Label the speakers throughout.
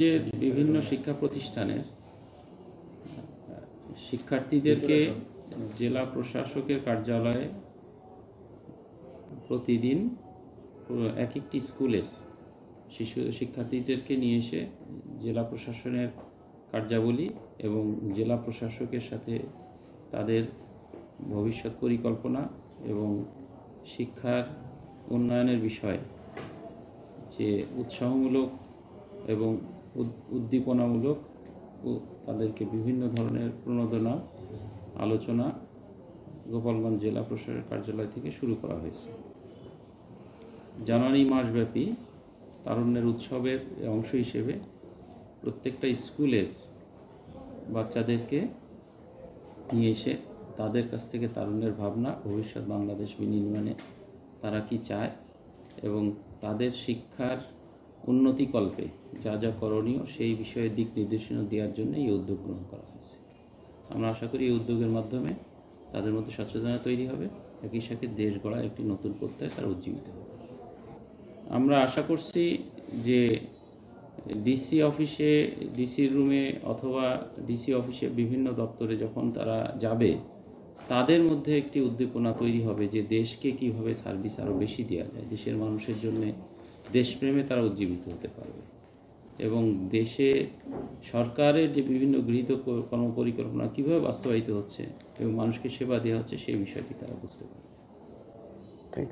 Speaker 1: গোপালগঞ্জের বিভিন্ন শিক্ষা প্রতিষ্ঠানের শিক্ষার্থীদেরকে জেলা প্রশাসকের কার্যালয়ে প্রতিদিন এক একটি স্কুলের শিক্ষার্থীদেরকে নিয়ে এসে জেলা প্রশাসনের কার্যাবলী এবং জেলা প্রশাসকের সাথে তাদের ভবিষ্যৎ পরিকল্পনা এবং শিক্ষার উন্নয়নের বিষয়ে যে উৎসাহমূলক এবং উদ্দীপনামূলক তাদেরকে বিভিন্ন ধরনের প্রণোদনা আলোচনা গোপালগঞ্জ জেলা প্রশাসকের কার্যালয় থেকে শুরু করা হয়েছে। জানুয়ারি মাসব্যাপী তারুণ্যের উৎসবের অংশ হিসেবে প্রত্যেকটা স্কুলের বাচ্চাদেরকে নিয়ে এসে তাদের কাছ থেকে তারুণ্যের ভাবনা, ভবিষ্যৎ বাংলাদেশ বিনির্মাণে তারা কি চায় এবং তাদের শিক্ষার উন্নতিকল্পে যা যা করণীয় সেই বিষয়ে দিক নির্দেশনা দেওয়ার জন্য এই উদ্যোগ গ্রহণ করা হয়েছে। আমরা আশা করি এই উদ্যোগের মাধ্যমে তাদের মধ্যে সচেতনতা তৈরি হবে, একই সাথে দেশ গড়ার একটি নতুন প্রত্যয় তারা উজ্জীবিত হবে। আমরা আশা করছি যে ডিসি অফিসে, ডিসির রুমে অথবা ডিসি অফিসে বিভিন্ন দপ্তরে যখন তারা যাবে তাদের মধ্যে একটি উদ্দীপনা তৈরি হবে যে দেশকে কিভাবে সার্ভিস আরও বেশি দেওয়া যায়, দেশের মানুষের জন্য দেশপ্রেমে তারা উজ্জীবিত হতে পারবে এবং দেশে সরকারের যে বিভিন্ন গৃহীত কর্মপরিকল্পনা কীভাবে বাস্তবায়িত হচ্ছে এবং মানুষকে সেবা দেওয়া হচ্ছে সেই বিষয়টি তারা বুঝতে পারবে। থ্যাংক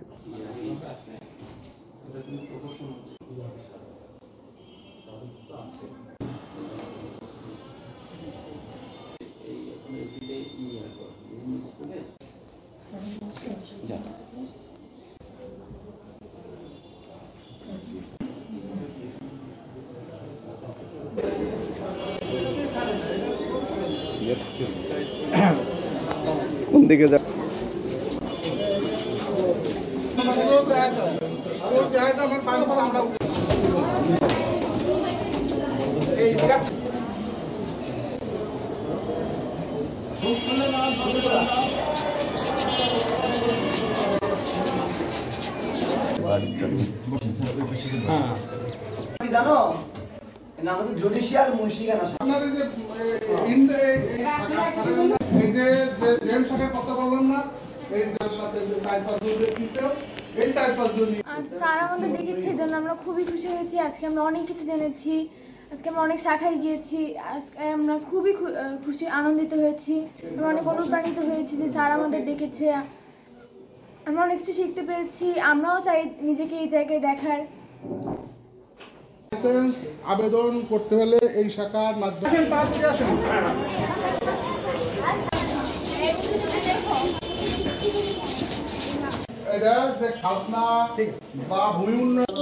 Speaker 2: কোন দিকে যা
Speaker 3: জানো না আমাদের জুডিশিয়াল মুন্সিগান আছে আপনারা যে এই যে জেল শাখার কথা বললাম না, এই জেল সাথে যে 4-5 জন দিয়েছে, এই 4-5 জন
Speaker 4: স্যার আমাদের ডেকেছে, জন্য আমরা খুবই খুশি হয়েছি। আজকে আমরা অনেক কিছু জেনেছি, আজকে আমরা অনেক শাখায় গিয়েছি, আজকে আমরা খুবই খুশি আনন্দিত হয়েছি, আমরা অনেক অনুপ্রাণিত হয়েছি যে স্যার আমাদের ডেকেছে, আমরা অনেক কিছু শিখতে পেরেছি। আমরাও চাই নিজেকে এই জায়গায় দেখার।
Speaker 3: আবেদন করতে হলে এই শাখার মাধ্যমে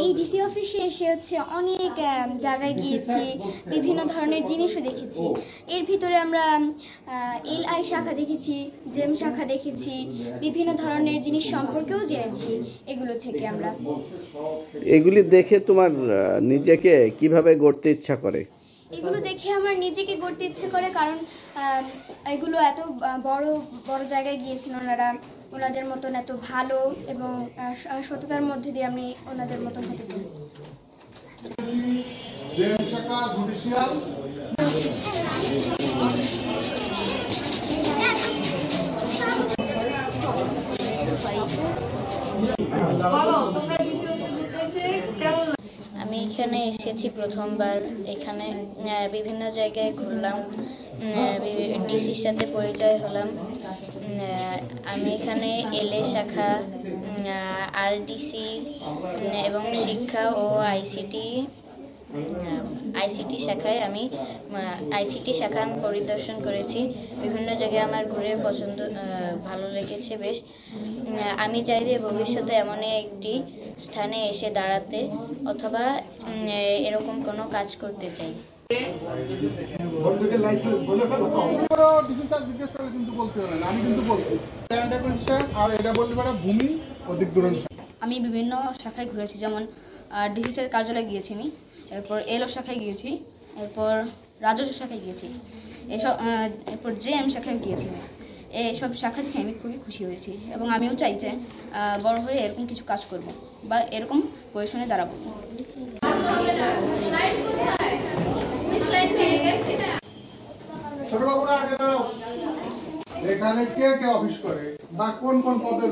Speaker 5: এই ডিসি অফিসে এসে অনেক জায়গায় গিয়েছি, বিভিন্ন ধরনের জিনিসও দেখেছি। এর ভিতরে আমরা এলআই শাখা দেখেছি, জেম শাখা দেখেছি, বিভিন্ন ধরনের জিনিস সম্পর্কেও জেনেছি। এগুলো থেকে আমরা
Speaker 2: এগুলি দেখে তোমার নিজেকে কিভাবে গড়তে ইচ্ছা করে?
Speaker 5: এগুলো দেখে আমার নিজেকে গড়তে ইচ্ছে করে, কারণ এগুলো এত বড় বড় জায়গায় গিয়েছেন ওনারা, ওনাদের মতন এত ভালো এবং সততার মধ্যে দিয়ে আমি ওনাদের মতন হতে চাই।
Speaker 6: আমি এখানে এসেছি প্রথমবার। এখানে বিভিন্ন জায়গায় ঘুরলাম, ডিসির সাথে পরিচয় হলাম। আমি এখানে এলএ শাখা, আরডিসি এবং শিক্ষা ও আইসিটি শাখায় আমি পরিদর্শন করেছি। বিভিন্ন জায়গায় আমার ঘুরে ভালো লেগেছে বেশ। আমি চাই যে ভবিষ্যতে এমনই একটি স্থানে এসে দাঁড়াতে অথবা এরকম কোনো কাজ করতে চাই।
Speaker 7: আমি বিভিন্ন শাখায় ঘুরেছি, যেমন ডিসিসের কার্যালয়ে গিয়েছি আমি, এরপর এলও শাখায় গিয়েছি, এরপর রাজস্ব শাখায় গিয়েছি, এরপর জেএম শাখায় গিয়েছি। আমি এইসব শাখা থেকে আমি খুবই খুশি হয়েছি এবং আমিও চাই যে বড় হয়ে এরকম কিছু কাজ করব বা এরকম পজিশনে দাঁড়াবো।
Speaker 3: ছোট বাবুরা আগে দাঁড়াও। এখানে কে কে অফিস করে বা কোন কোন পদের